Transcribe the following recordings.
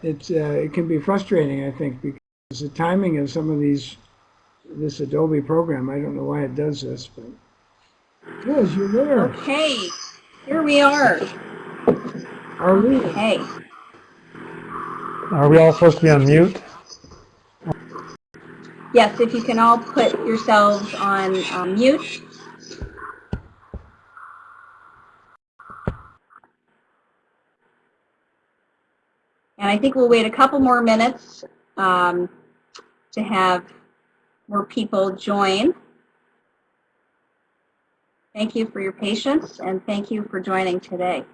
it can be frustrating, I think, because the timing of some of this Adobe program, I don't know why it does this, but Liz, you're there. Okay, here we are. Arlene. Hey. Are we all supposed to be on mute? Yes, if you can all put yourselves on mute. And I think we'll wait a couple more minutes to have more people join. Thank you for your patience, and thank you for joining today.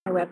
Web.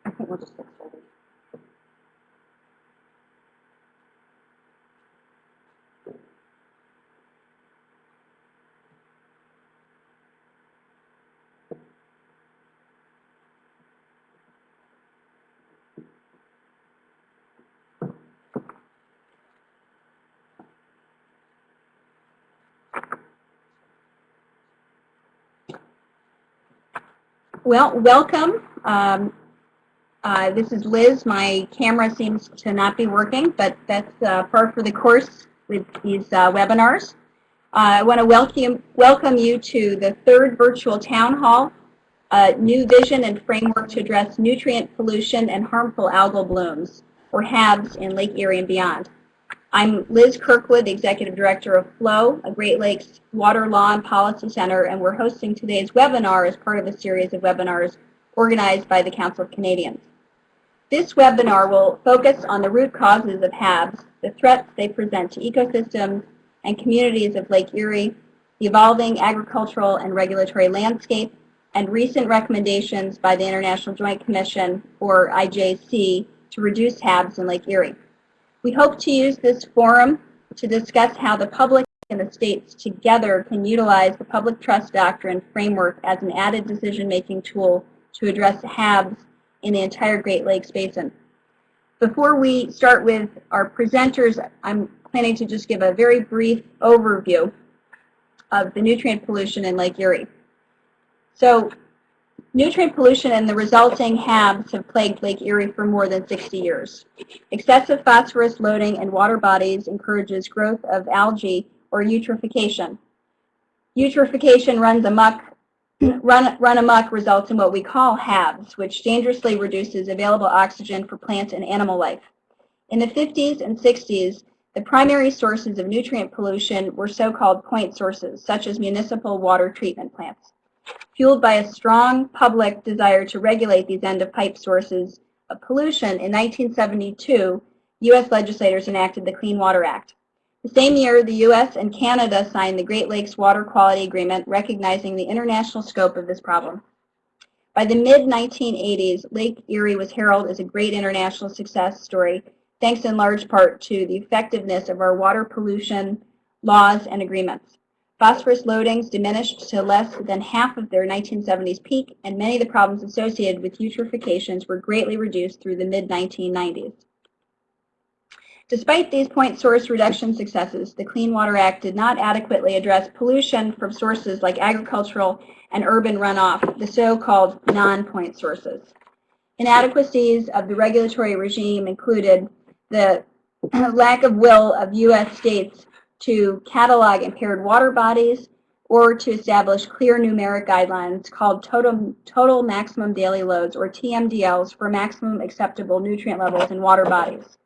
I think we'll just get started. Well, welcome. This is Liz. My camera seems to not be working, but that's par for the course with these webinars. I want to welcome you to the third virtual town hall, New Vision and Framework to Address Nutrient Pollution and Harmful Algal Blooms, or HABs, in Lake Erie and beyond. I'm Liz Kirkwood, the Executive Director of FLOW, a Great Lakes Water Law and Policy Center, and we're hosting today's webinar as part of a series of webinars organized by the Council of Canadians. This webinar will focus on the root causes of HABs, the threats they present to ecosystems and communities of Lake Erie, the evolving agricultural and regulatory landscape, and recent recommendations by the International Joint Commission, or IJC, to reduce HABs in Lake Erie. We hope to use this forum to discuss how the public and the states together can utilize the public trust doctrine framework as an added decision-making tool to address HABs in the entire Great Lakes Basin. Before we start with our presenters, I'm planning to just give a very brief overview of the nutrient pollution in Lake Erie. So, nutrient pollution and the resulting HABs have plagued Lake Erie for more than 60 years. Excessive phosphorus loading in water bodies encourages growth of algae or eutrophication. Eutrophication run amok results in what we call HABs, which dangerously reduces available oxygen for plant and animal life. In the 50s and 60s, the primary sources of nutrient pollution were so-called point sources, such as municipal water treatment plants. Fueled by a strong public desire to regulate these end-of-pipe sources of pollution, in 1972, U.S. legislators enacted the Clean Water Act. The same year, the U.S. and Canada signed the Great Lakes Water Quality Agreement, recognizing the international scope of this problem. By the mid-1980s, Lake Erie was heralded as a great international success story, thanks in large part to the effectiveness of our water pollution laws and agreements. Phosphorus loadings diminished to less than half of their 1970s peak, and many of the problems associated with eutrophications were greatly reduced through the mid-1990s. Despite these point source reduction successes, the Clean Water Act did not adequately address pollution from sources like agricultural and urban runoff, the so-called non-point sources. Inadequacies of the regulatory regime included the lack of will of U.S. states to catalog impaired water bodies or to establish clear numeric guidelines called total maximum daily loads, or TMDLs, for maximum acceptable nutrient levels in water bodies.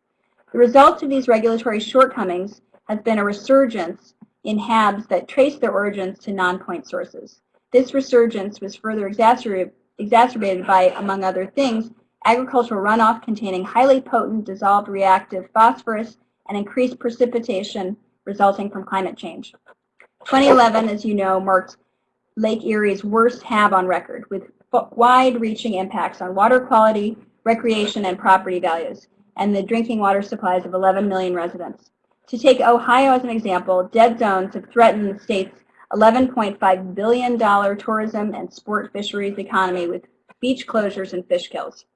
The result of these regulatory shortcomings has been a resurgence in HABs that trace their origins to non-point sources. This resurgence was further exacerbated by, among other things, agricultural runoff containing highly potent dissolved reactive phosphorus and increased precipitation resulting from climate change. 2011, as you know, marked Lake Erie's worst HAB on record, with wide-reaching impacts on water quality, recreation, and property values, and the drinking water supplies of 11 million residents. To take Ohio as an example, dead zones have threatened the state's $11.5 billion tourism and sport fisheries economy with beach closures and fish kills.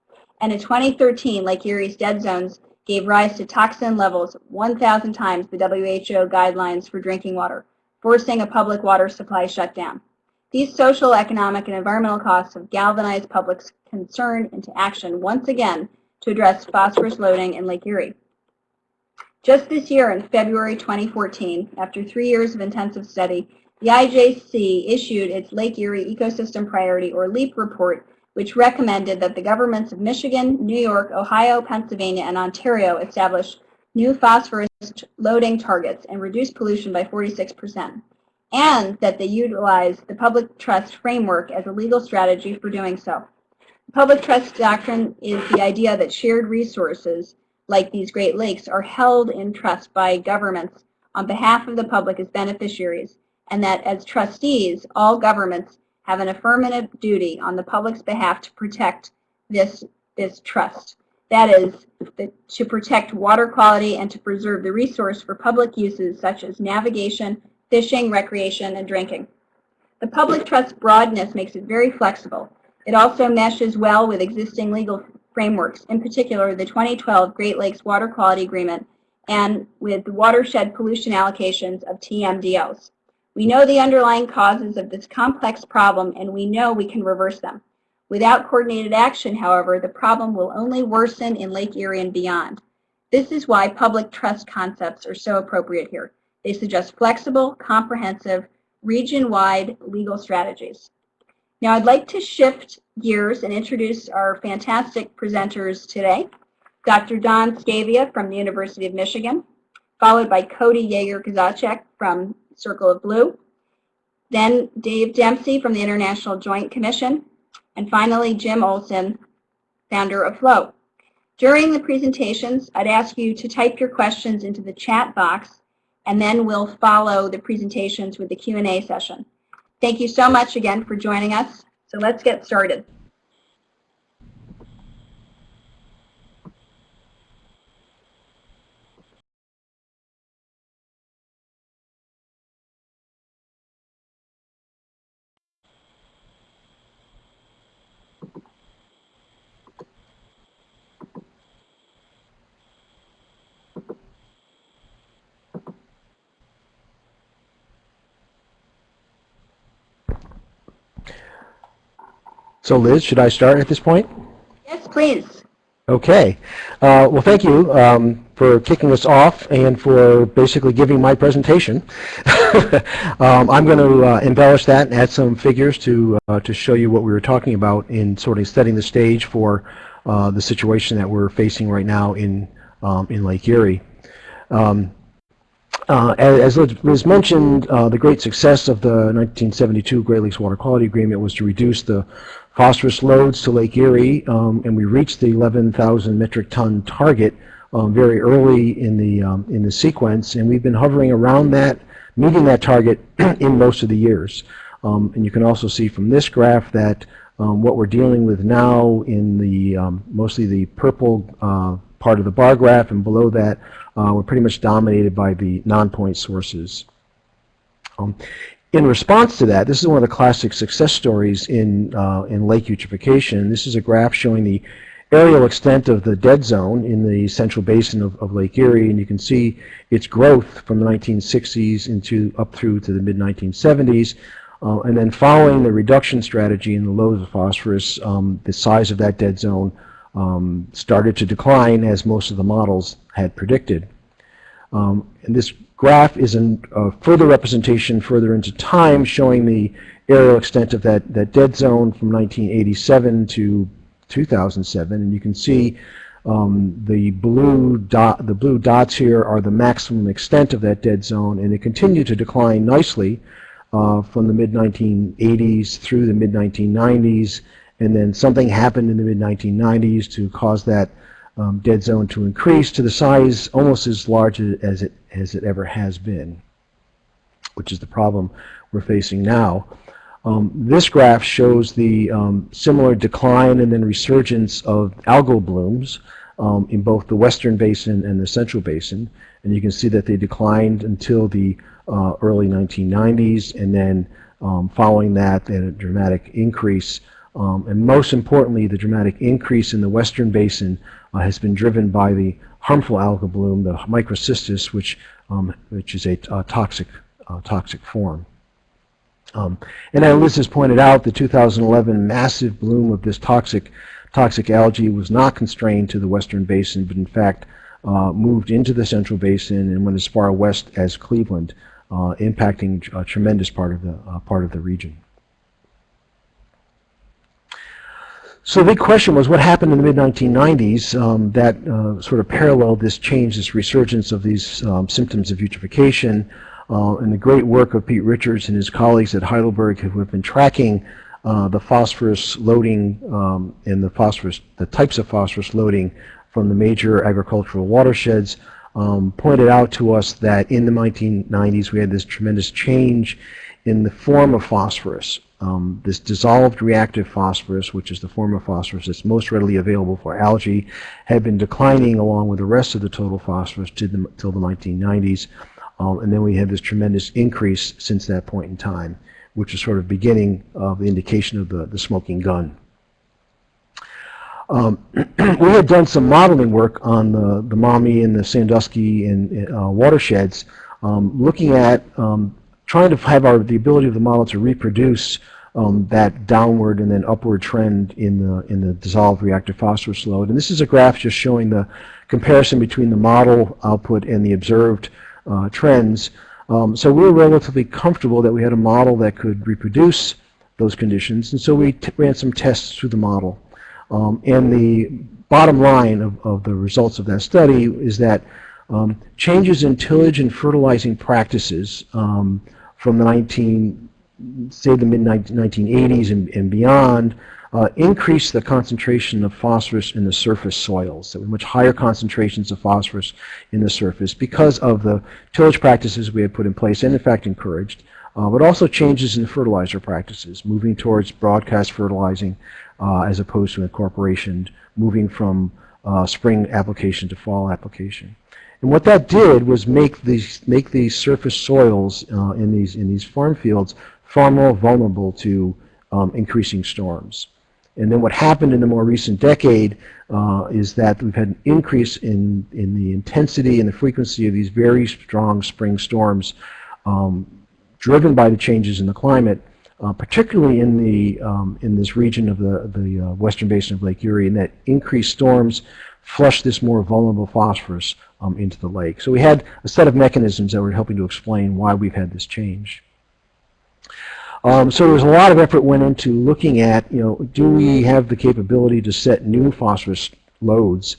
And in 2013, Lake Erie's dead zones gave rise to toxin levels 1,000 times the WHO guidelines for drinking water, forcing a public water supply shutdown. These social, economic, and environmental costs have galvanized public's concern into action once again to address phosphorus loading in Lake Erie. Just this year, in February 2014, after 3 years of intensive study, the IJC issued its Lake Erie Ecosystem Priority, or LEAP report, which recommended that the governments of Michigan, New York, Ohio, Pennsylvania, and Ontario establish new phosphorus loading targets and reduce pollution by 46%, and that they utilize the public trust framework as a legal strategy for doing so. The public trust doctrine is the idea that shared resources, like these Great Lakes, are held in trust by governments on behalf of the public as beneficiaries, and that as trustees, all governments have an affirmative duty on the public's behalf to protect this trust. That is, to protect water quality and to preserve the resource for public uses such as navigation, fishing, recreation, and drinking. The public trust broadness makes it very flexible. It also meshes well with existing legal frameworks, in particular the 2012 Great Lakes Water Quality Agreement and with the watershed pollution allocations of TMDLs. We know the underlying causes of this complex problem, and we know we can reverse them. Without coordinated action, however, the problem will only worsen in Lake Erie and beyond. This is why public trust concepts are so appropriate here. They suggest flexible, comprehensive, region-wide legal strategies. Now I'd like to shift gears and introduce our fantastic presenters today. Dr. Don Scavia from the University of Michigan, followed by Cody Yeager-Kazachek from Circle of Blue, then Dave Dempsey from the International Joint Commission, and finally Jim Olson, founder of Flow. During the presentations, I'd ask you to type your questions into the chat box, and then we'll follow the presentations with the Q&A session. Thank you so much again for joining us. So let's get started. So Liz, should I start at this point? Yes, please. Okay. Well, thank you for kicking us off and for basically giving my presentation. I'm going to embellish that and add some figures to show you what we were talking about in sort of setting the stage for the situation that we're facing right now in Lake Erie. As Liz mentioned, the great success of the 1972 Great Lakes Water Quality Agreement was to reduce the phosphorus loads to Lake Erie, and we reached the 11,000 metric ton target very early in the sequence, and we've been hovering around that, meeting that target in most of the years. And you can also see from this graph that what we're dealing with now in the mostly the purple part of the bar graph, and below that we're pretty much dominated by the non-point sources. In response to that, this is one of the classic success stories in lake eutrophication. This is a graph showing the aerial extent of the dead zone in the central basin of Lake Erie, and you can see its growth from the 1960s up through to the mid-1970s. And then following the reduction strategy in the loads of phosphorus, the size of that dead zone started to decline, as most of the models had predicted. And this graph is a further representation further into time, showing the aerial extent of that dead zone from 1987 to 2007. And you can see the blue dots here are the maximum extent of that dead zone, and it continued to decline nicely from the mid-1980s through the mid-1990s, and then something happened in the mid-1990s to cause that dead zone to increase to the size almost as large as it ever has been, which is the problem we're facing now. This graph shows the similar decline and then resurgence of algal blooms in both the western basin and the central basin, and you can see that they declined until the early 1990s, and then following that they had a dramatic increase, and most importantly, the dramatic increase in the western basin has been driven by the harmful algal bloom, the microcystis, which is a toxic form. And as Liz has pointed out, the 2011 massive bloom of this toxic algae was not constrained to the western basin, but in fact moved into the central basin and went as far west as Cleveland, impacting a tremendous part of the region. So the big question was, what happened in the mid-1990s that sort of paralleled this change, this resurgence of these symptoms of eutrophication, and the great work of Pete Richards and his colleagues at Heidelberg, who have been tracking the phosphorus loading and the types of phosphorus loading from the major agricultural watersheds, pointed out to us that in the 1990s we had this tremendous change in the form of phosphorus. This dissolved reactive phosphorus, which is the form of phosphorus that's most readily available for algae, had been declining along with the rest of the total phosphorus till the 1990s. And then we had this tremendous increase since that point in time, which is sort of beginning of the indication of the smoking gun. We had done some modeling work on the Maumee and the Sandusky and watersheds, looking at trying to have the ability of the model to reproduce that downward and then upward trend in the dissolved reactive phosphorus load. And this is a graph just showing the comparison between the model output and the observed trends. So we were relatively comfortable that we had a model that could reproduce those conditions, and so we ran some tests through the model. And the bottom line of the results of that study is that changes in tillage and fertilizing practices from the mid-1980s and beyond increased the concentration of phosphorus in the surface soils. There were much higher concentrations of phosphorus in the surface because of the tillage practices we had put in place and in fact encouraged, but also changes in fertilizer practices, moving towards broadcast fertilizing as opposed to incorporation, moving from spring application to fall application. And what that did was make these surface soils in these farm fields far more vulnerable to increasing storms. And then what happened in the more recent decade is that we've had an increase in the intensity and the frequency of these very strong spring storms driven by the changes in the climate, particularly in this region of the western basin of Lake Erie, and that increased storms flush this more vulnerable phosphorus into the lake. So we had a set of mechanisms that were helping to explain why we've had this change. So there was a lot of effort went into looking at, do we have the capability to set new phosphorus loads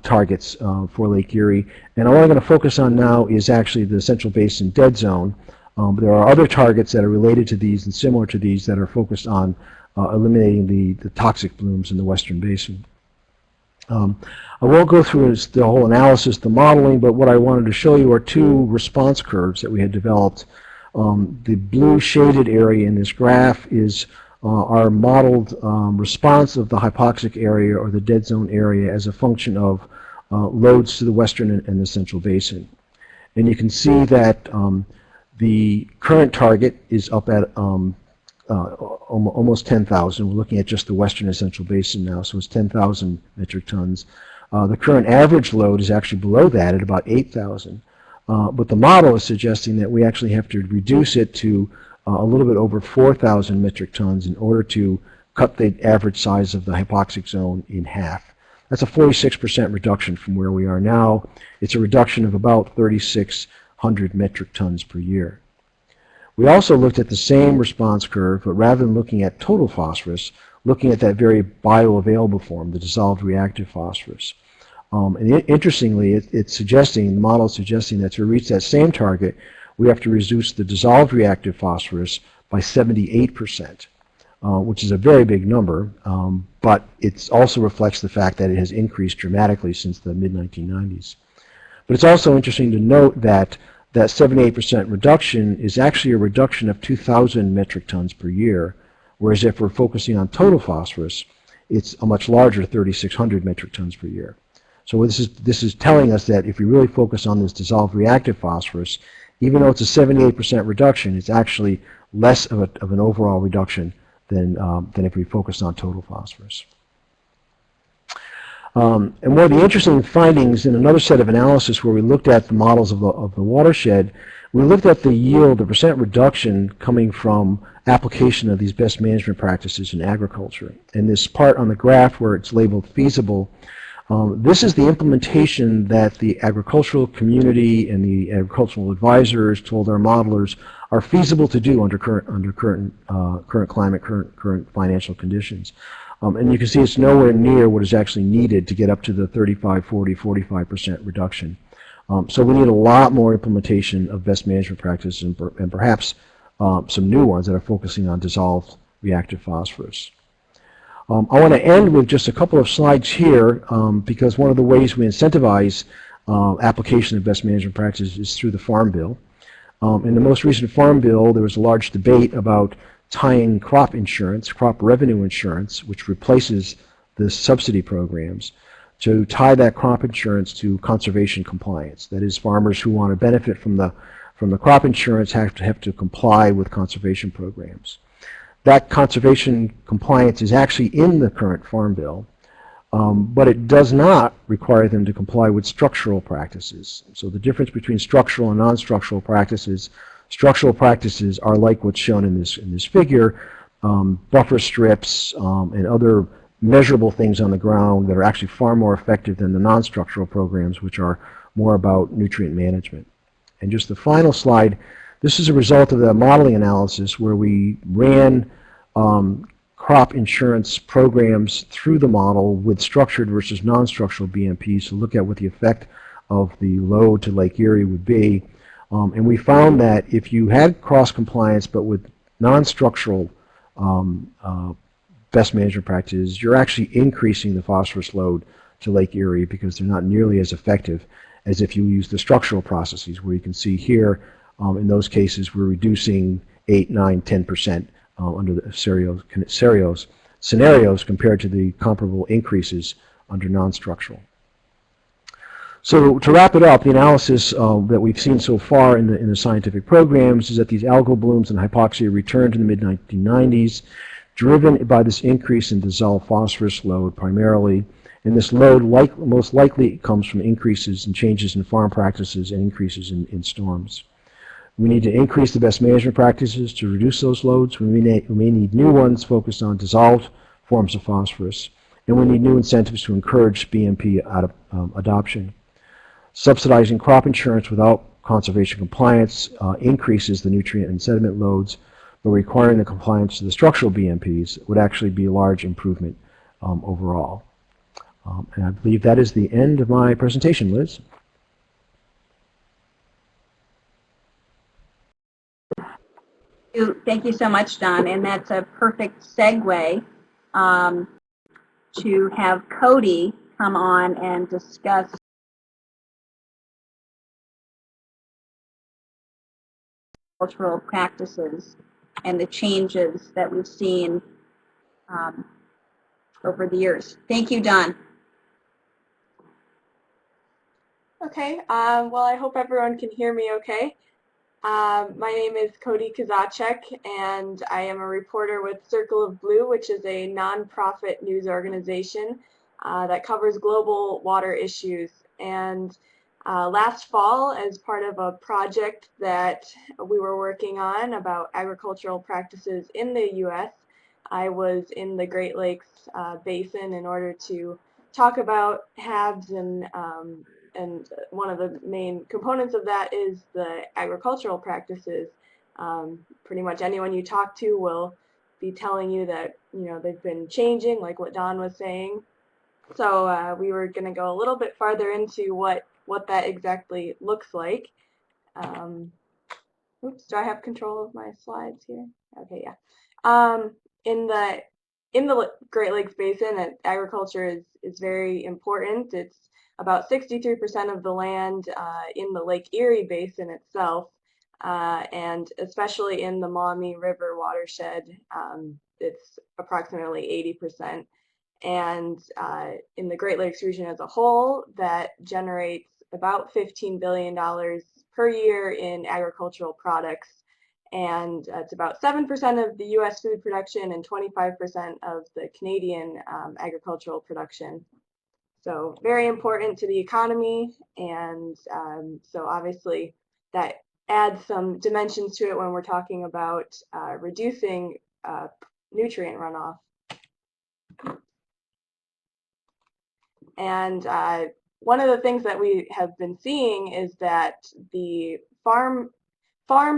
targets for Lake Erie? And all I'm going to focus on now is actually the Central Basin dead zone. But there are other targets that are related to these and similar to these that are focused on eliminating the toxic blooms in the Western Basin. I won't go through the whole analysis, the modeling, but what I wanted to show you are two response curves that we had developed. The blue shaded area in this graph is our modeled response of the hypoxic area or the dead zone area as a function of loads to the western and the central basin. And you can see that the current target is up at almost 10,000. We're looking at just the western and central basin now, so it's 10,000 metric tons. The current average load is actually below that at about 8,000. But the model is suggesting that we actually have to reduce it to a little bit over 4,000 metric tons in order to cut the average size of the hypoxic zone in half. That's a 46% reduction from where we are now. It's a reduction of about 3,600 metric tons per year. We also looked at the same response curve, but rather than looking at total phosphorus, looking at that very bioavailable form, the dissolved reactive phosphorus. And interestingly, it's suggesting, the model is suggesting that to reach that same target, we have to reduce the dissolved reactive phosphorus by 78%, which is a very big number, but it also reflects the fact that it has increased dramatically since the mid-1990s. But it's also interesting to note that that 78% reduction is actually a reduction of 2,000 metric tons per year, whereas if we're focusing on total phosphorus, it's a much larger 3,600 metric tons per year. So this is telling us that if we really focus on this dissolved reactive phosphorus, even though it's a 78% reduction, it's actually less of an overall reduction than if we focus on total phosphorus. And one of the interesting findings in another set of analysis where we looked at the models of the watershed, we looked at the yield, the percent reduction coming from application of these best management practices in agriculture. And this part on the graph where it's labeled feasible, this is the implementation that the agricultural community and the agricultural advisors told our modelers are feasible to do under current climate, current financial conditions. And you can see it's nowhere near what is actually needed to get up to the 35, 40, 45% reduction. So we need a lot more implementation of best management practices and perhaps some new ones that are focusing on dissolved reactive phosphorus. I want to end with just a couple of slides here because one of the ways we incentivize application of best management practices is through the Farm Bill. In the most recent Farm Bill, there was a large debate about tying crop insurance, crop revenue insurance, which replaces the subsidy programs, to tie that crop insurance to conservation compliance. That is, farmers who want to benefit from the crop insurance have to comply with conservation programs. That conservation compliance is actually in the current Farm Bill, but it does not require them to comply with structural practices. So the difference between structural and non-structural practices, structural practices are like what's shown in this figure, buffer strips and other measurable things on the ground that are actually far more effective than the non-structural programs, which are more about nutrient management. And just the final slide, this is a result of the modeling analysis where we ran crop insurance programs through the model with structured versus non-structural BMPs to look at what the effect of the load to Lake Erie would be. And we found that if you had cross-compliance but with non-structural best management practices, you're actually increasing the phosphorus load to Lake Erie because they're not nearly as effective as if you use the structural processes, where you can see here, in those cases, we're reducing 8, 9, 10% under the scenarios compared to the comparable increases under non-structural. So to wrap it up, the analysis that we've seen so far in the scientific programs is that these algal blooms and hypoxia returned in the mid-1990s, driven by this increase in dissolved phosphorus load primarily, and this load most likely comes from increases and changes in farm practices and increases in storms. We need to increase the best management practices to reduce those loads. We may need new ones focused on dissolved forms of phosphorus, and we need new incentives to encourage BMP adoption. Subsidizing crop insurance without conservation compliance increases the nutrient and sediment loads, but requiring the compliance to the structural BMPs would actually be a large improvement overall. And I believe that is the end of my presentation, Liz. Thank you so much, Don, and that's a perfect segue to have Cody come on and discuss cultural practices and the changes that we've seen over the years. Thank you, Don. Okay, well, I hope everyone can hear me okay. My name is Cody Kazacek, and I am a reporter with Circle of Blue, which is a nonprofit news organization that covers global water issues. And last fall, as part of a project that we were working on about agricultural practices in the U.S., I was in the Great Lakes Basin in order to talk about HABs, and one of the main components of that is the agricultural practices. Pretty much anyone you talk to will be telling you that, you know, they've been changing, like what Don was saying. So we were going to go a little bit farther into what that exactly looks like. Oops, do I have control of my slides here? Okay, yeah. In the Great Lakes Basin, agriculture is very important. It's about 63% of the land in the Lake Erie Basin itself, and especially in the Maumee River watershed, it's approximately 80%. And in the Great Lakes region as a whole, that generates about $15 billion per year in agricultural products. And it's about 7% of the U.S. food production and 25% of the Canadian agricultural production. So very important to the economy, and so obviously that adds some dimensions to it when we're talking about reducing nutrient runoff. And one of the things that we have been seeing is that the farm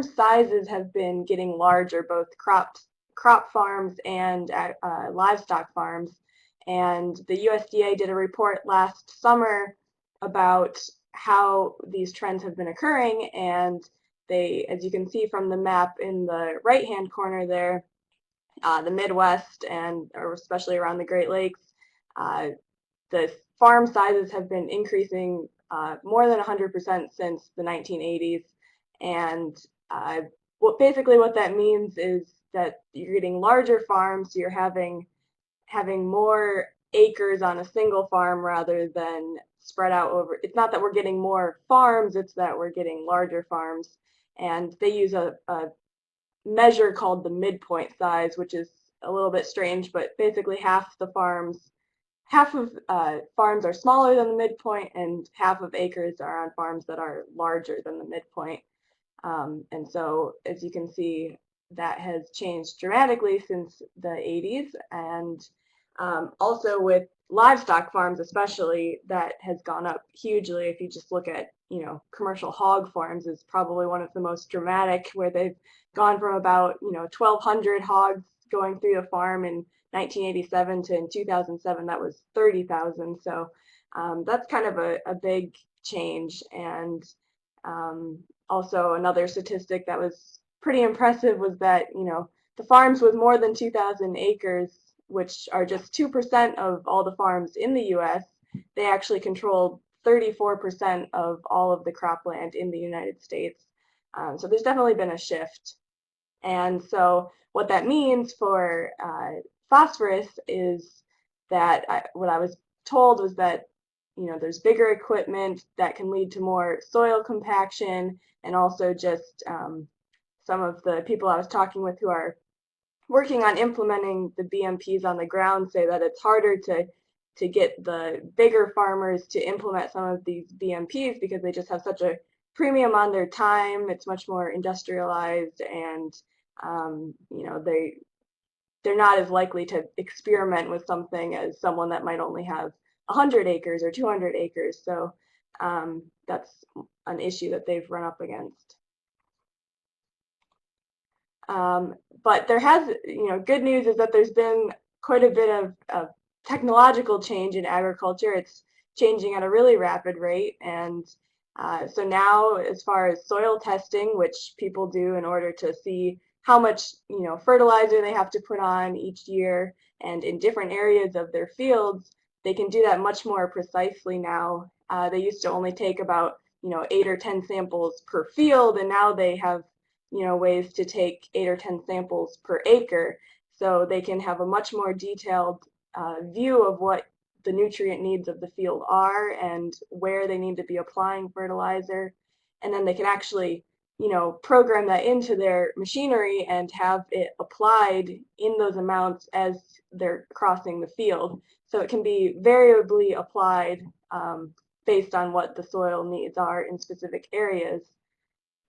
sizes have been getting larger, both crop farms and livestock farms. And the USDA did a report last summer about how these trends have been occurring, and they, as you can see from the map in the right-hand corner there, the Midwest and or especially around the Great Lakes, the farm sizes have been increasing more than 100% since the 1980s. And basically what that means is that you're getting larger farms, so you're having more acres on a single farm rather than spread out over. It's not that we're getting more farms, it's that we're getting larger farms. And they use a measure called the midpoint size, which is a little bit strange, but basically half of farms are smaller than the midpoint, and half of acres are on farms that are larger than the midpoint. And so, as you can see, that has changed dramatically since the 80s, and also with livestock farms especially, that has gone up hugely. If you just look at, you know, commercial hog farms is probably one of the most dramatic, where they've gone from about, you know, 1,200 hogs going through the farm in 1987 to in 2007 that was 30,000. So that's kind of a big change. And also another statistic that was pretty impressive was that, you know, the farms with more than 2,000 acres, which are just 2% of all the farms in the U.S., they actually controlled 34% of all of the cropland in the United States. So there's definitely been a shift. And so what that means for phosphorus is that what I was told was that, you know, there's bigger equipment that can lead to more soil compaction, and also just some of the people I was talking with who are working on implementing the BMPs on the ground say that it's harder to get the bigger farmers to implement some of these BMPs because they just have such a premium on their time. It's much more industrialized, and you know, they're not as likely to experiment with something as someone that might only have 100 acres or 200 acres. So that's an issue that they've run up against. But there has, you know, good news is that there's been quite a bit of technological change in agriculture. It's changing at a really rapid rate, and so now, as far as soil testing, which people do in order to see how much, you know, fertilizer they have to put on each year, and in different areas of their fields, they can do that much more precisely now. They used to only take about 8 or 10 samples per field, and now they have ways to take 8 or 10 samples per acre, so they can have a much more detailed view of what the nutrient needs of the field are and where they need to be applying fertilizer, and then they can actually program that into their machinery and have it applied in those amounts as they're crossing the field. So it can be variably applied based on what the soil needs are in specific areas.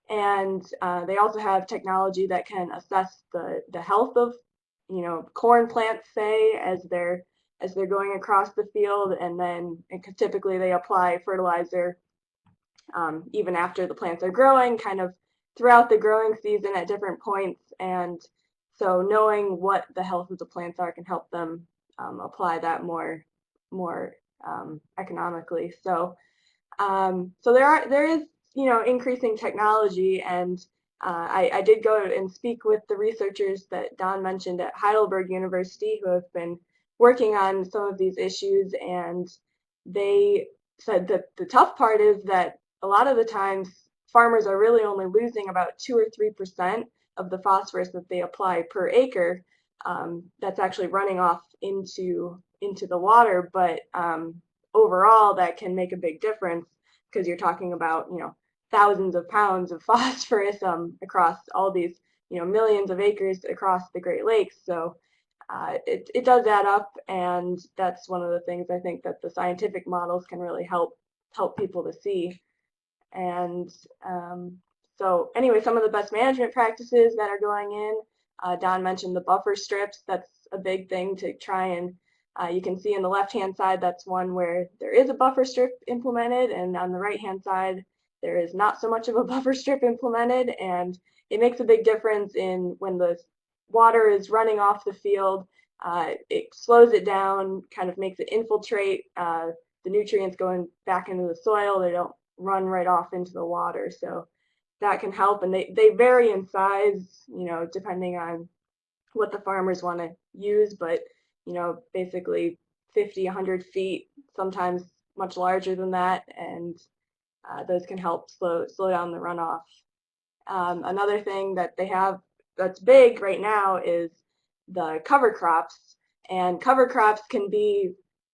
And they also have technology that can assess the health of corn plants, say, as they're going across the field, and then typically they apply fertilizer even after the plants are growing, kind of throughout the growing season at different points. And so knowing what the health of the plants are can help them apply that more economically. So there is increasing technology, and I did go and speak with the researchers that Don mentioned at Heidelberg University who have been working on some of these issues, and they said that the tough part is that a lot of the times farmers are really only losing about 2 or 3% of the phosphorus that they apply per acre. That's actually running off into the water, but overall that can make a big difference, because you're talking about thousands of pounds of phosphorus across all these millions of acres across the Great Lakes. So it does add up, and that's one of the things I think that the scientific models can really help people to see. And so anyway, some of the best management practices that are going in, Don mentioned the buffer strips. That's a big thing to try and you can see on the left-hand side, that's one where there is a buffer strip implemented, and on the right-hand side, there is not so much of a buffer strip implemented, and it makes a big difference in when the water is running off the field. It slows it down, kind of makes it infiltrate the nutrients going back into the soil. They don't run right off into the water, so that can help. And they vary in size, depending on what the farmers want to use, but basically 50, 100 feet, sometimes much larger than that, and those can help slow down the runoff. Another thing that they have that's big right now is the cover crops, and cover crops can be,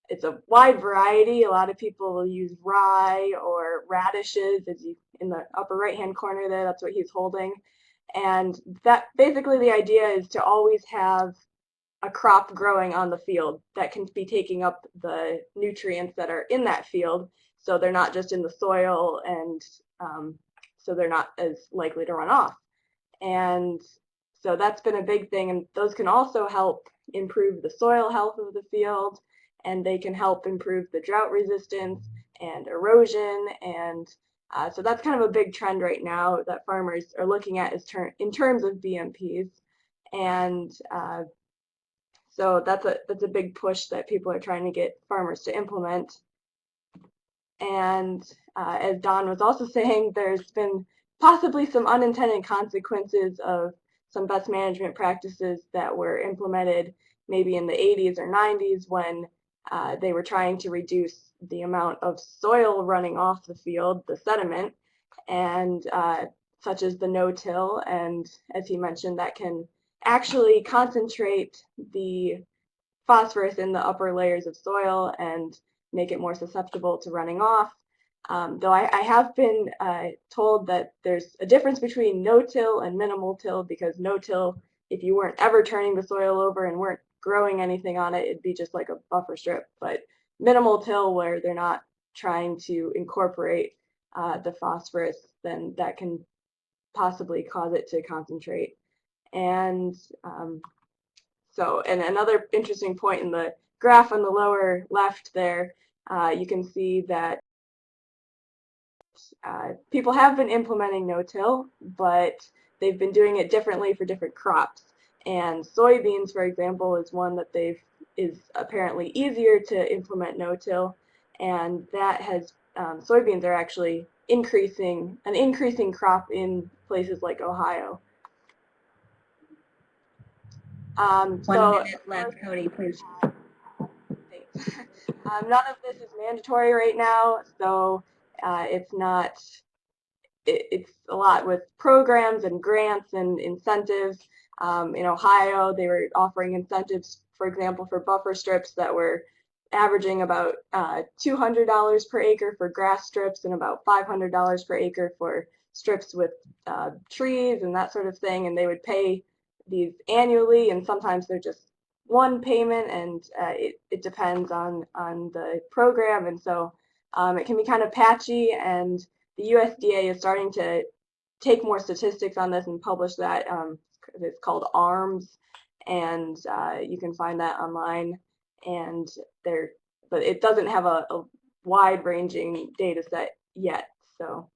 it's a wide variety. A lot of people will use rye or radishes, as you in the upper right hand corner there, that's what he's holding. And that basically the idea is to always have a crop growing on the field that can be taking up the nutrients that are in that field, so they're not just in the soil, and so they're not as likely to run off. And so that's been a big thing, and those can also help improve the soil health of the field, and they can help improve the drought resistance and erosion. And so that's kind of a big trend right now that farmers are looking at in terms of BMPs. And so that's a big push that people are trying to get farmers to implement. And as Don was also saying, there's been possibly some unintended consequences of some best management practices that were implemented maybe in the 80s or 90s when they were trying to reduce the amount of soil running off the field, the sediment, and such as the no-till. And as he mentioned, that can actually concentrate the phosphorus in the upper layers of soil and make it more susceptible to running off. Though I have been told that there's a difference between no-till and minimal till, because no-till, if you weren't ever turning the soil over and weren't growing anything on it, it'd be just like a buffer strip. But minimal till, where they're not trying to incorporate the phosphorus, then that can possibly cause it to concentrate. And so, and another interesting point in the graph on the lower left there, you can see that people have been implementing no-till, but they've been doing it differently for different crops. And soybeans, for example, is one that is apparently easier to implement no-till, and that has soybeans are actually an increasing crop in places like Ohio. 1 minute left, Cody, please. None of this is mandatory right now, so it's not. It's a lot with programs and grants and incentives. In Ohio, they were offering incentives, for example, for buffer strips that were averaging about $200 per acre for grass strips and about $500 per acre for strips with trees and that sort of thing. And they would pay these annually, and sometimes they're just one payment, and it depends on the program. And so it can be kind of patchy, and the USDA is starting to take more statistics on this and publish that. It's called ARMS, and you can find that online. And but it doesn't have a wide-ranging data set yet, so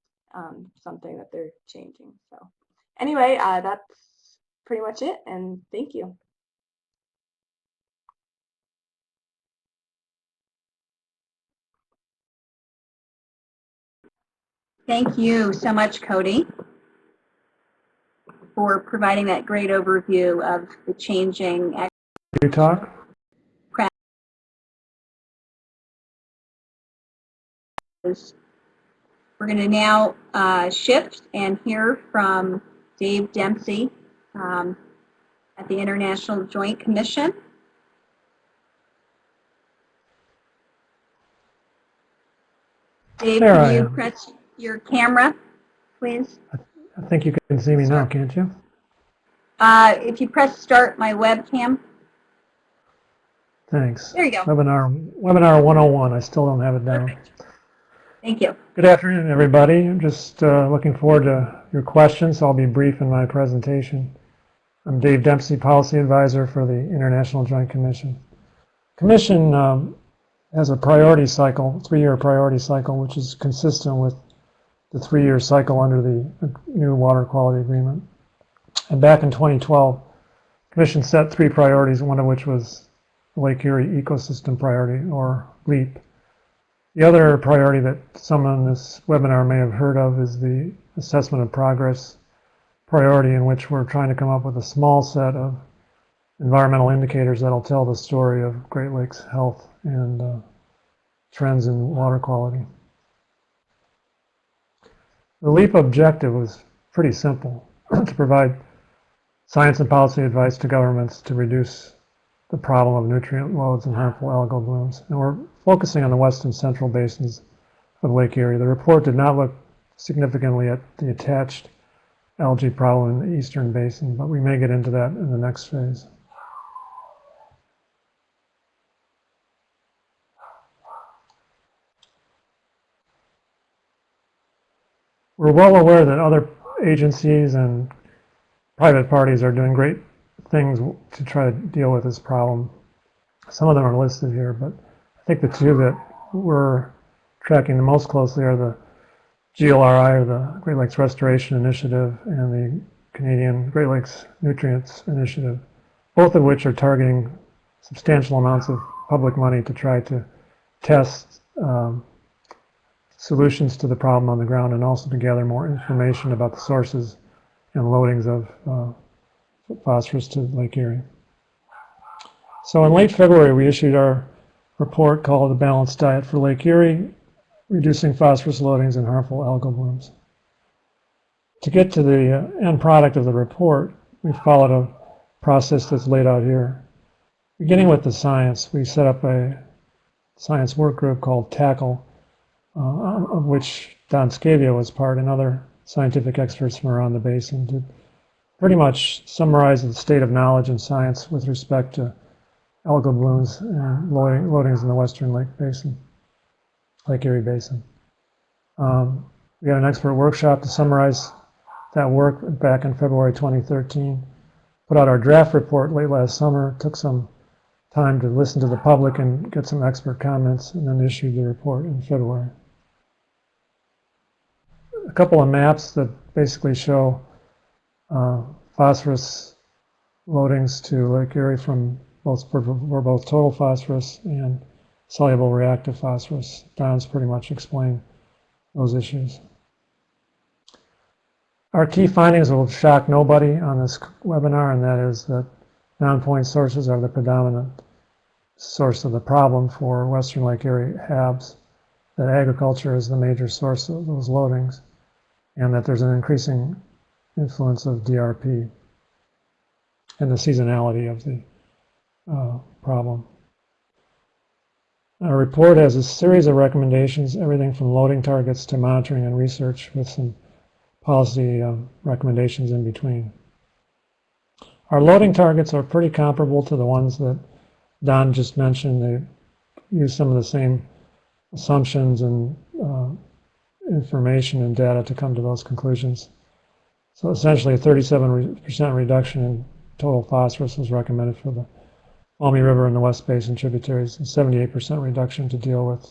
something that they're changing. So anyway, that's pretty much it, and thank you. Thank you so much, Cody, for providing that great overview of the changing You talk? practices. We're going to now shift and hear from Dave Dempsey at the International Joint Commission. Dave, There can I you am. press your camera, please? I think you can see me now, can't you? If you press start my webcam. Thanks. There you go. Webinar 101. I still don't have it down. Perfect. Thank you. Good afternoon, everybody. I'm just looking forward to your questions. I'll be brief in my presentation. I'm Dave Dempsey, Policy Advisor for the International Joint Commission. Commission has a priority cycle, 3-year priority cycle, which is consistent with the 3-year cycle under the new Water Quality Agreement. And back in 2012, the Commission set 3 priorities, one of which was the Lake Erie Ecosystem Priority, or LEAP. The other priority that some on this webinar may have heard of is the Assessment of Progress priority, in which we're trying to come up with a small set of environmental indicators that'll tell the story of Great Lakes health and trends in water quality. The LEAP objective was pretty simple, to provide science and policy advice to governments to reduce the problem of nutrient loads and harmful algal blooms. And we're focusing on the western central basins of Lake Erie. The report did not look significantly at the attached algae problem in the eastern basin, but we may get into that in the next phase. We're well aware that other agencies and private parties are doing great things to try to deal with this problem. Some of them are listed here, but I think the 2 that we're tracking the most closely are the GLRI, or the Great Lakes Restoration Initiative, and the Canadian Great Lakes Nutrients Initiative, both of which are targeting substantial amounts of public money to try to test solutions to the problem on the ground, and also to gather more information about the sources and loadings of phosphorus to Lake Erie. So in late February, we issued our report called The Balanced Diet for Lake Erie, Reducing Phosphorus Loadings and Harmful Algal Blooms. To get to the end product of the report, we followed a process that's laid out here. Beginning with the science, we set up a science work group called TACKLE, of which Don Scavia was part, and other scientific experts from around the basin, to pretty much summarize the state of knowledge and science with respect to algal blooms and loadings in the western Lake Erie Basin. We had an expert workshop to summarize that work back in February 2013. Put out our draft report late last summer, took some time to listen to the public and get some expert comments, and then issued the report in February. A couple of maps that basically show phosphorus loadings to Lake Erie for both total phosphorus and soluble reactive phosphorus. Don's pretty much explained those issues. Our key findings will shock nobody on this webinar, and that is that non-point sources are the predominant source of the problem for Western Lake Erie HABs, that agriculture is the major source of those loadings, and that there's an increasing influence of DRP and the seasonality of the problem. Our report has a series of recommendations, everything from loading targets to monitoring and research, with some policy recommendations in between. Our loading targets are pretty comparable to the ones that Don just mentioned. They use some of the same assumptions and information and data to come to those conclusions. So essentially a 37% reduction in total phosphorus was recommended for the Maumee River and the West Basin tributaries, and 78% reduction to deal with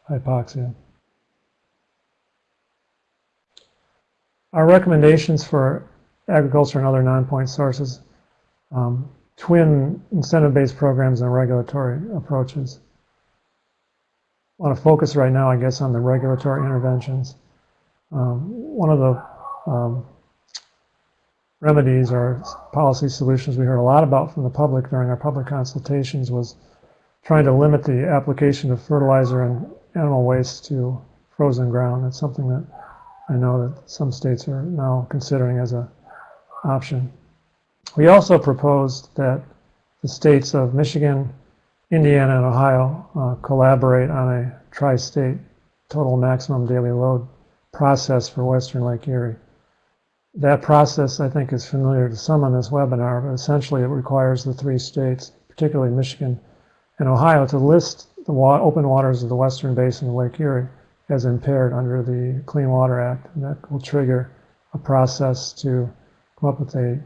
hypoxia. Our recommendations for agriculture and other non-point sources, twin incentive-based programs and regulatory approaches. I want to focus right now, I guess, on the regulatory interventions. One of the remedies or policy solutions we heard a lot about from the public during our public consultations was trying to limit the application of fertilizer and animal waste to frozen ground. That's something that I know that some states are now considering as an option. We also proposed that the states of Michigan, Indiana, and Ohio collaborate on a tri-state total maximum daily load process for Western Lake Erie. That process, I think, is familiar to some on this webinar, but essentially it requires the three states, particularly Michigan and Ohio, to list the open waters of the western basin of Lake Erie as impaired under the Clean Water Act, and that will trigger a process to come up with a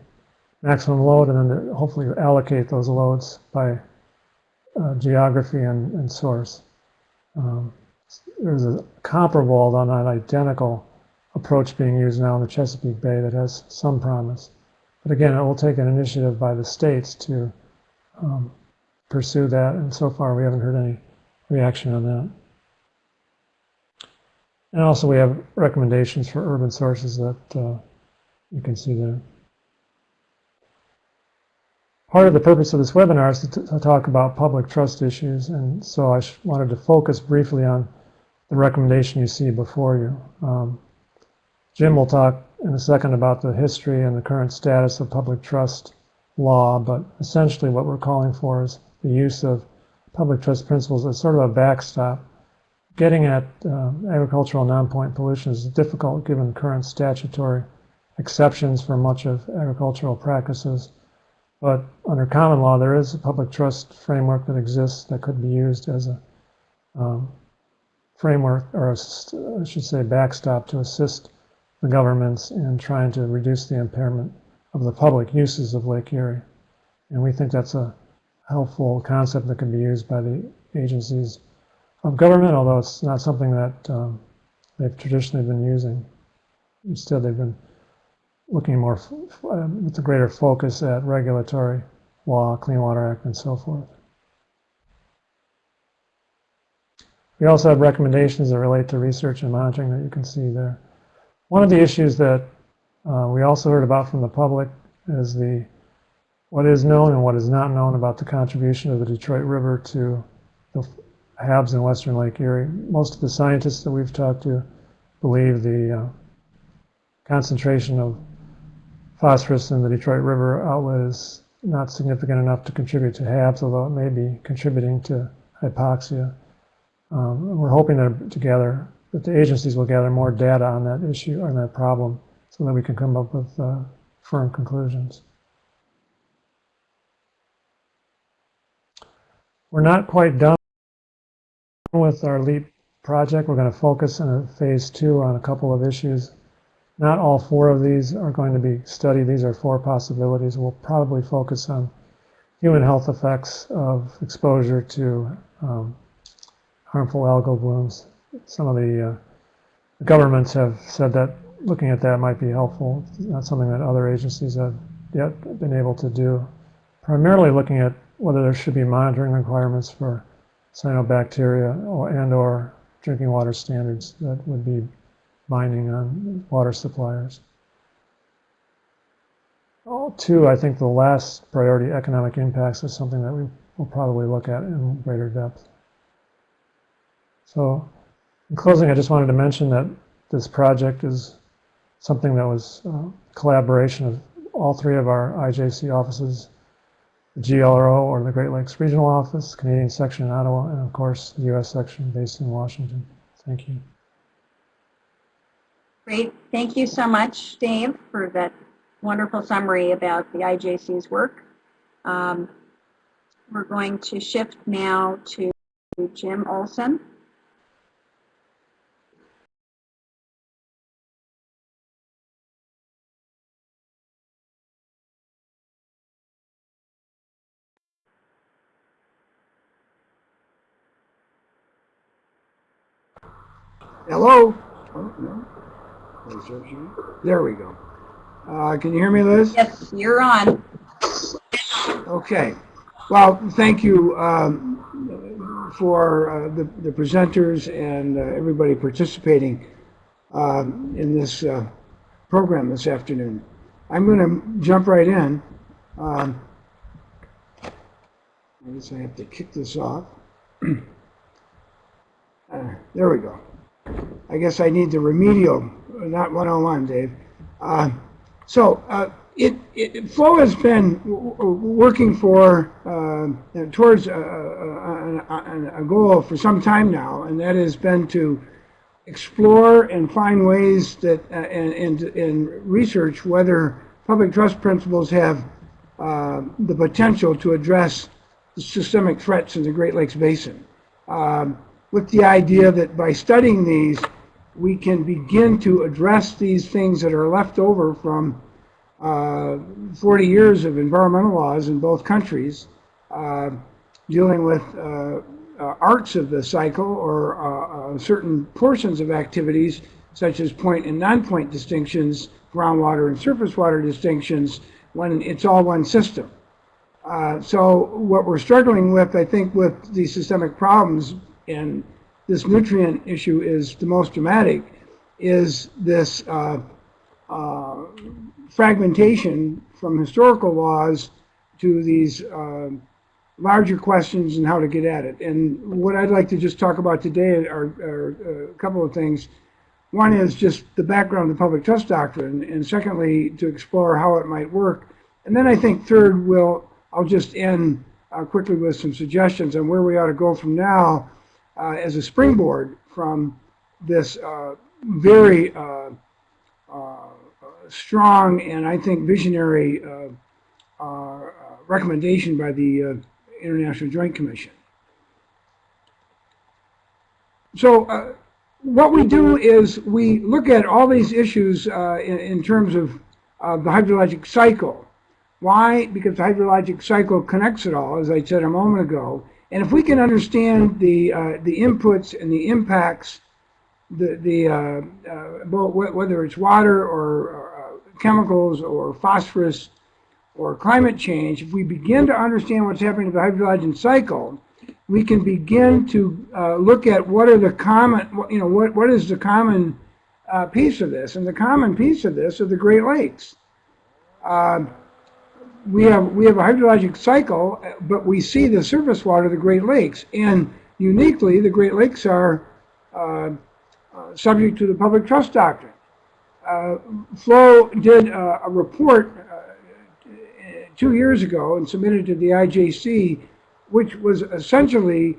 maximum load and then to hopefully allocate those loads by geography and source. There's a comparable, although not identical, approach being used now in the Chesapeake Bay that has some promise. But again, it will take an initiative by the states to pursue that, and so far we haven't heard any reaction on that. And also we have recommendations for urban sources that you can see there. Part of the purpose of this webinar is to talk about public trust issues, and so I wanted to focus briefly on the recommendation you see before you. Jim will talk in a second about the history and the current status of public trust law, but essentially what we're calling for is the use of public trust principles as sort of a backstop. Getting at agricultural non-point pollution is difficult given current statutory exceptions for much of agricultural practices, but under common law there is a public trust framework that exists that could be used as a framework, or I should say backstop, to assist the governments in trying to reduce the impairment of the public uses of Lake Erie. And we think that's a helpful concept that can be used by the agencies of government, although it's not something that they've traditionally been using. Instead, they've been looking more with a greater focus at regulatory law, Clean Water Act, and so forth. We also have recommendations that relate to research and monitoring that you can see there. One of the issues that we also heard about from the public is what is known and what is not known about the contribution of the Detroit River to the HABs in Western Lake Erie. Most of the scientists that we've talked to believe the concentration of phosphorus in the Detroit River outlet is not significant enough to contribute to HABs, although it may be contributing to hypoxia. We're hoping that the agencies will gather more data on that issue, on that problem, so that we can come up with firm conclusions. We're not quite done with our LEAP project. We're going to focus in phase 2 on a couple of issues. Not all 4 of these are going to be studied. These are 4 possibilities. We'll probably focus on human health effects of exposure to harmful algal blooms. Some of the governments have said that looking at that might be helpful. It's not something that other agencies have yet been able to do. Primarily looking at whether there should be monitoring requirements for cyanobacteria or drinking water standards that would be binding on water suppliers. 2, I think the last priority, economic impacts, is something that we we'll probably look at in greater depth. So in closing, I just wanted to mention that this project is something that was a collaboration of all three of our IJC offices, the GLRO, or the Great Lakes Regional Office, Canadian section in Ottawa, and of course the US section based in Washington. Thank you. Great. Thank you so much, Dave, for that wonderful summary about the IJC's work. We're going to shift now to Jim Olson. Hello? Oh, no. There we go. Can you hear me, Liz? Yes, you're on. Okay. Well, thank you for the presenters and everybody participating in this program this afternoon. I'm going to jump right in. I guess I have to kick this off. There we go. I guess I need the remedial, not 101, Dave. Flow has been working for towards a goal for some time now, and that has been to explore and find ways that and research whether public trust principles have the potential to address the systemic threats in the Great Lakes Basin. With the idea that by studying these, we can begin to address these things that are left over from 40 years of environmental laws in both countries, dealing with arcs of the cycle or certain portions of activities such as point and non-point distinctions, groundwater and surface water distinctions, when it's all one system. So what we're struggling with, I think, with these systemic problems, and this nutrient issue is the most dramatic, is this fragmentation from historical laws to these larger questions and how to get at it. And what I'd like to just talk about today are a couple of things. One is just the background of the public trust doctrine, and secondly, to explore how it might work. And then I think third, I'll just end quickly with some suggestions on where we ought to go from now as a springboard from this very strong and I think visionary recommendation by the International Joint Commission. So what we do is we look at all these issues in terms of the hydrologic cycle. Why? Because the hydrologic cycle connects it all, as I said a moment ago. And if we can understand the inputs and the impacts, whether it's water or chemicals or phosphorus or climate change, if we begin to understand what's happening to the hydrologic cycle, we can begin to look at what are the common, what is the common piece of this, and the common piece of this are the Great Lakes. We have a hydrologic cycle, but we see the surface water of the Great Lakes, and uniquely, the Great Lakes are subject to the public trust doctrine. Flo did a report 2 years ago and submitted to the IJC, which was essentially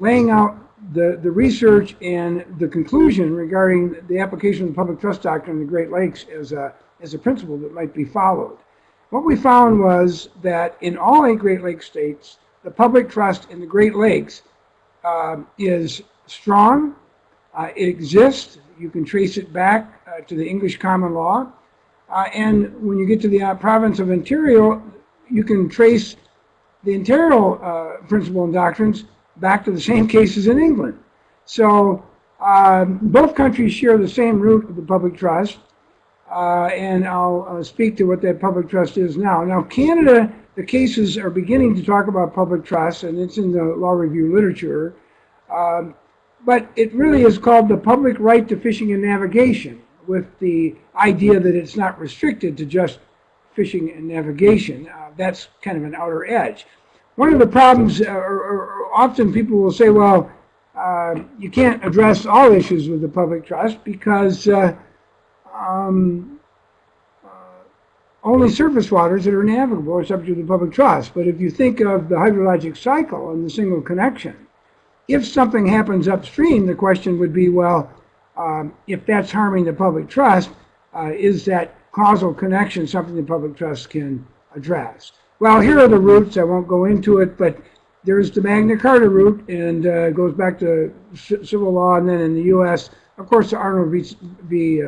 laying out the research and the conclusion regarding the application of the public trust doctrine in the Great Lakes as a principle that might be followed. What we found was that in all 8 Great Lakes states, the public trust in the Great Lakes is strong. It exists. You can trace it back to the English common law. And when you get to the province of Ontario, you can trace the Ontario principle and doctrines back to the same cases in England. So both countries share the same root of the public trust. And I'll speak to what that public trust is now. Now, Canada, the cases are beginning to talk about public trust, and it's in the law review literature. But it really is called the public right to fishing and navigation, with the idea that it's not restricted to just fishing and navigation. That's kind of an outer edge. one of the problems, or often people will say, well, you can't address all issues with the public trust because only surface waters that are navigable are subject to the public trust. But if you think of the hydrologic cycle and the single connection, if something happens upstream, the question would be, well, if that's harming the public trust, is that causal connection something the public trust can address? Well, here are the routes. I won't go into it, but there's the Magna Carta route, and it goes back to civil law, and then in the U.S., of course, the Arnold v.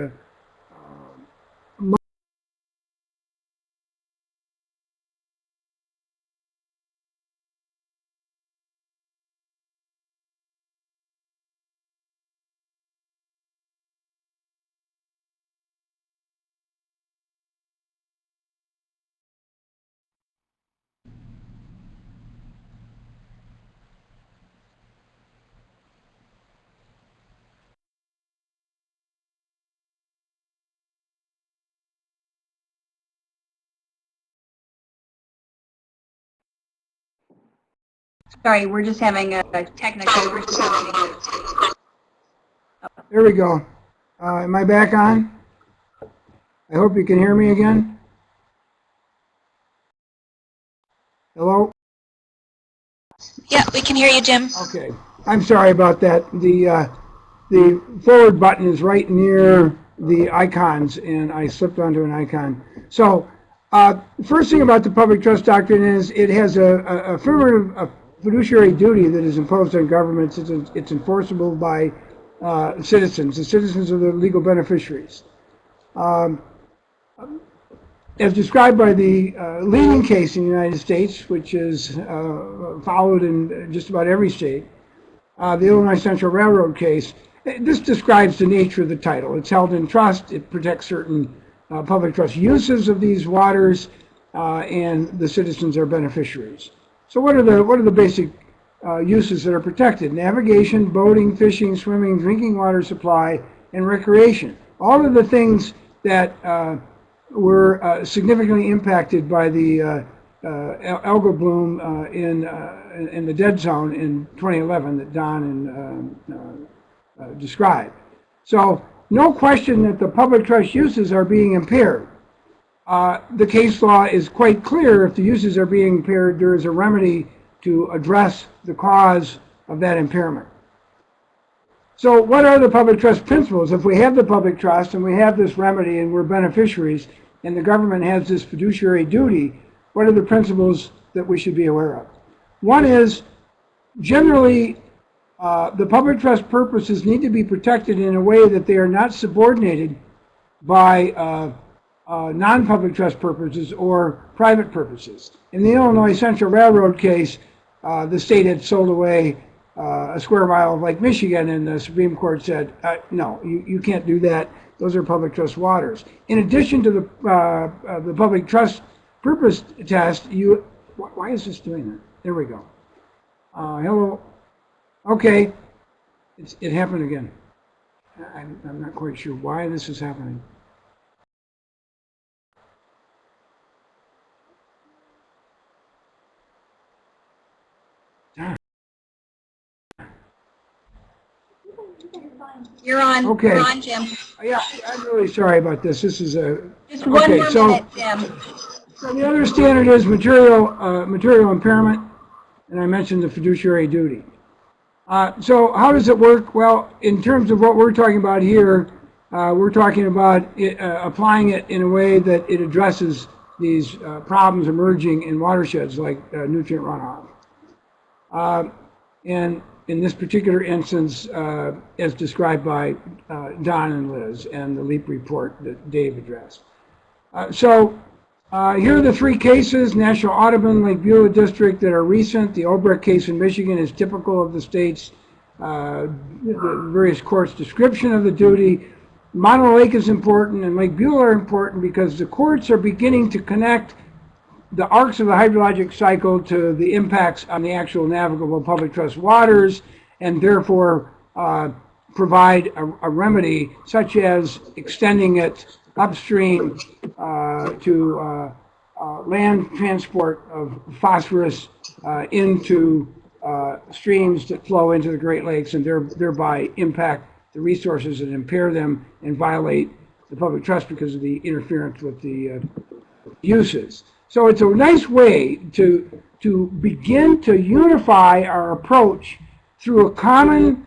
Sorry, we're just having a technical difficulty. There we go. Am I back on? I hope you can hear me again. Hello? Yeah, we can hear you, Jim. Okay. I'm sorry about that. The forward button is right near the icons, and I slipped onto an icon. So, first thing about the public trust doctrine is it has a fiduciary duty that is imposed on governments. It's enforceable by citizens. The citizens are the legal beneficiaries. As described by the leading case in the United States, which is followed in just about every state, the Illinois Central Railroad case, this describes the nature of the title. It's held in trust. It protects certain public trust uses of these waters, and the citizens are beneficiaries. So what are the basic uses that are protected? Navigation, boating, fishing, swimming, drinking water supply, and recreation. All of the things that were significantly impacted by the algal bloom in the dead zone in 2011 that Don described. So no question that the public trust uses are being impaired. The case law is quite clear. If the uses are being impaired, there is a remedy to address the cause of that impairment. So what are the public trust principles? If we have the public trust and we have this remedy and we're beneficiaries and the government has this fiduciary duty, what are the principles that we should be aware of? One is generally the public trust purposes need to be protected in a way that they are not subordinated by non-public trust purposes or private purposes. In the Illinois Central Railroad case, the state had sold away a square mile of Lake Michigan, and the Supreme Court said, no, you can't do that. Those are public trust waters. In addition to the public trust purpose test, why is this doing that? There we go. Hello. Okay, it happened again. I'm not quite sure why this is happening. You're on. Okay. You're on, Jim. Yeah, I'm really sorry about this. This is a Just one more minute, Jim. So the other standard is material impairment, and I mentioned the fiduciary duty. So how does it work? Well, in terms of what we're talking about here, we're talking about applying it in a way that it addresses these problems emerging in watersheds like nutrient runoff. And in this particular instance, as described by Don and Liz and the LEAP report that Dave addressed. Here are the three cases, National Audubon, Lake Beulah District, that are recent. The Obrecht case in Michigan is typical of the state's the various courts' description of the duty. Mono Lake is important and Lake Beulah are important because the courts are beginning to connect the arcs of the hydrologic cycle to the impacts on the actual navigable public trust waters, and therefore provide a remedy such as extending it upstream to land transport of phosphorus into streams that flow into the Great Lakes and thereby impact the resources and impair them and violate the public trust because of the interference with the uses. So it's a nice way to begin to unify our approach through a common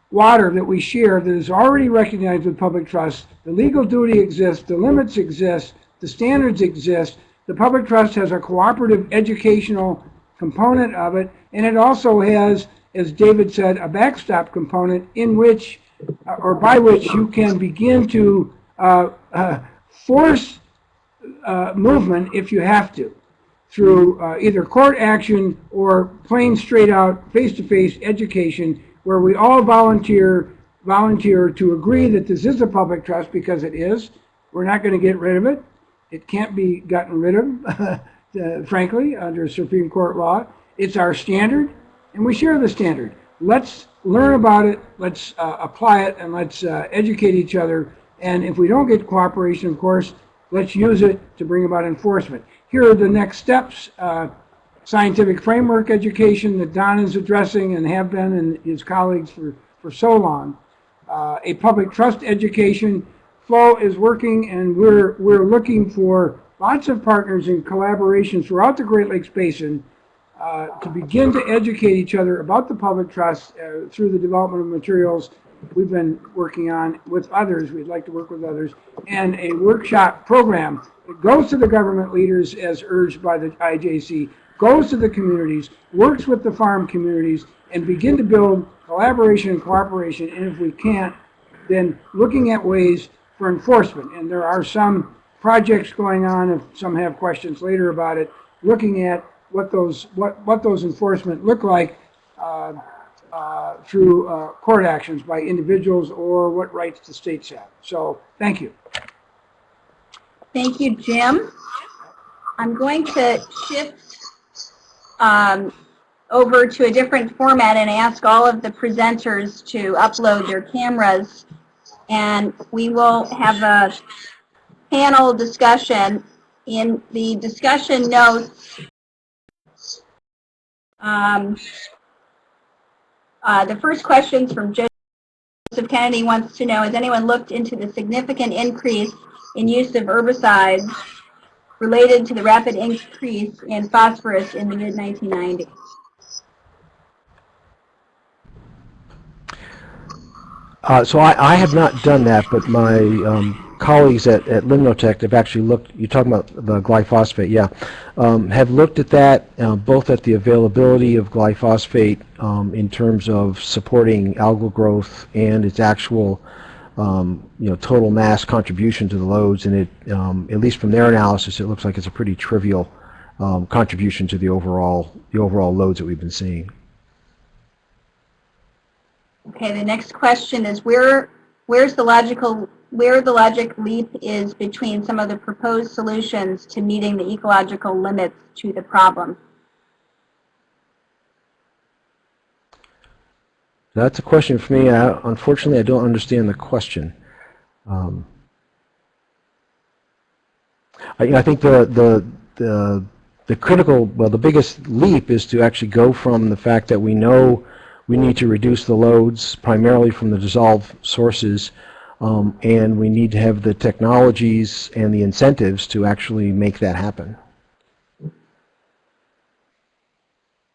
water that we share that is already recognized with public trust. The legal duty exists, the limits exist, the standards exist. The public trust has a cooperative educational component of it, and it also has, as David said, a backstop component in which, or by which you can begin to force movement if you have to, through either court action or plain straight out face-to-face education where we all volunteer to agree that this is a public trust because it is. We're not going to get rid of it. It can't be gotten rid of, frankly, under Supreme Court law. It's our standard, and we share the standard. Let's learn about it, let's apply it, and let's educate each other. And if we don't get cooperation, of course, let's use it to bring about enforcement. Here are the next steps. Scientific framework education that Don is addressing and have been and his colleagues for so long. A public trust education. Flo is working, and we're looking for lots of partners in collaboration throughout the Great Lakes Basin to begin to educate each other about the public trust through the development of materials we've been working on with others. We'd like to work with others, and a workshop program that goes to the government leaders as urged by the IJC, goes to the communities, works with the farm communities, and begin to build collaboration and cooperation. And if we can't, then looking at ways for enforcement. And there are some projects going on, if some have questions later about it, looking at what those enforcement look like through court actions by individuals or what rights the states have. So thank you. Thank you, Jim. I'm going to shift over to a different format and ask all of the presenters to upload their cameras, and we will have a panel discussion. In the discussion notes, the first questions from Joseph Kennedy wants to know, has anyone looked into the significant increase in use of herbicides related to the rapid increase in phosphorus in the mid-1990s? So I have not done that, but my colleagues at Limnotech have actually looked. You're talking about the glyphosate, yeah, have looked at that, both at the availability of glyphosate in terms of supporting algal growth and its actual total mass contribution to the loads, and it, at least from their analysis, it looks like it's a pretty trivial contribution to the overall loads that we've been seeing. Okay, the next question is where the logic leap is between some of the proposed solutions to meeting the ecological limits to the problem. That's a question for me. Unfortunately, I don't understand the question. I think the critical, well, the biggest leap is to actually go from the fact that we know we need to reduce the loads primarily from the dissolved sources, and we need to have the technologies and the incentives to actually make that happen.